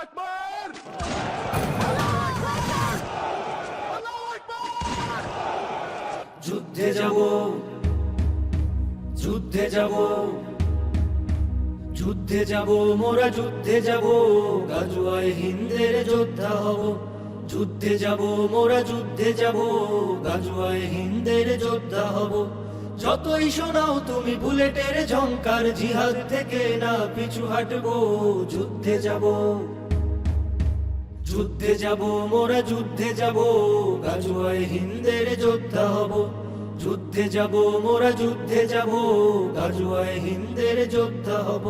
আকবার! যুদ্ধে যাব, যুদ্ধে যাব, যুদ্ধে যাব, মোরা যুদ্ধে যাব, গাজওয়ায় হিন্দের যোদ্ধা হব। যুদ্ধে যাব, মোরা যুদ্ধে যাব, গাজওয়ায় হিন্দের যোদ্ধা হব। যতই শোনাও তুমি বুলেটের ঝংকার, জিহাদ থেকে না পিছু হাঁটবো। যুদ্ধে যাব, যুদ্ধে যাব, মোরা যুদ্ধে যাব, গাজওয়ায় হিন্দের যোদ্ধা হব। যুদ্ধে যাব, মোরা যুদ্ধে যাব, গাজওয়ায় হিন্দের যোদ্ধা হব।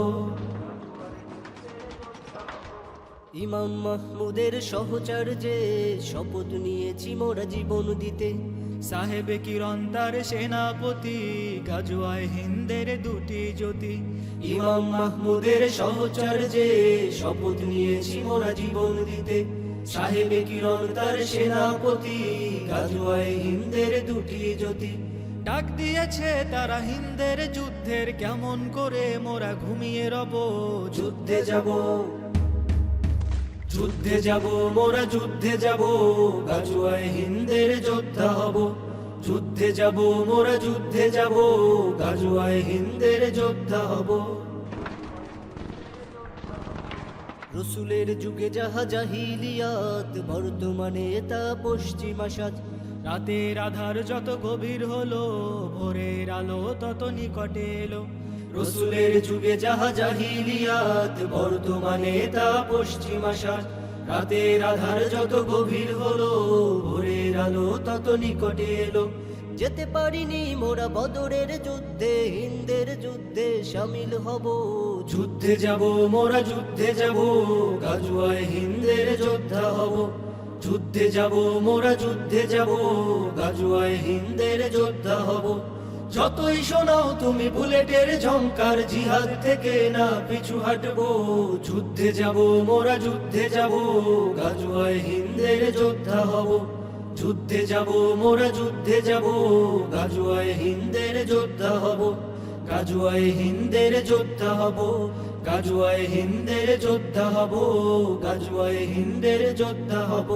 ইমাম মাহমুদের সহচর্যে শপথ নিয়েছি মোরা জীবন দিতে। সাহেবে কিরণ তার সেনাপতি, গাজওয়ায় হিন্দের দুটি জ্যোতি। ইমাম মাহমুদের সহচর্যে শপথ নিয়েছি মোরা জীবন দিতে। সাহেবে কিরণ তার সেনাপতি, গাজওয়ায় হিন্দের দুটি জ্যোতি। ডাক দিয়েছে তারা হিন্দের যুদ্ধের, কেমন করে মোরা ঘুমিয়ে রব। যুদ্ধে যাব, যুদ্ধে যাব, মোরা যুদ্ধে যাব, গাজওয়ায় হিন্দের যোদ্ধা হব। যুদ্ধে যাব, মোরা যুদ্ধে যাব, গাজওয়ায় হিন্দের যোদ্ধা হব। রসুলের যুগে যাহা জাহিলিয়াত, বর্তমানে তা পশ্চিমা সাজ। রাতের আধার যত গভীর হলো, ভোরের আলো তত নিকটে এলো। রসুলের যুগে যাহা জাহিলিয়াত, বর্তমানে তা পশ্চিমা সাজ। রাতের আধার যত গভীর হলো, ভোরের আলো তত নিকটে এলো। যেতে পারিনি মোরা বদরের যুদ্ধে, হিন্দের যুদ্ধে শামিল হব। যুদ্ধে যাব, মোরা যুদ্ধে যাব, গাজওয়ায় হিন্দের যোদ্ধা হব। যুদ্ধে যাব, মোরা যুদ্ধে যাব, গাজওয়ায় হিন্দের যোদ্ধা হব। যতই শোনাও তুমি বুলেটের ঝংকার, জিহাদ থেকে না পিছু হাঁটবো। যুদ্ধে যাব, মোরা যুদ্ধে যাব, গাজওয়ায় হিন্দের যোদ্ধা হব। যুদ্ধে যাব, মোরা যুদ্ধে যাব, গাজওয়ায় হিন্দের যোদ্ধা হব। গাজওয়ায় হিন্দের যোদ্ধা হব, গাজওয়ায় হিন্দের যোদ্ধা হব, গাজওয়ায় হিন্দের যোদ্ধা হব।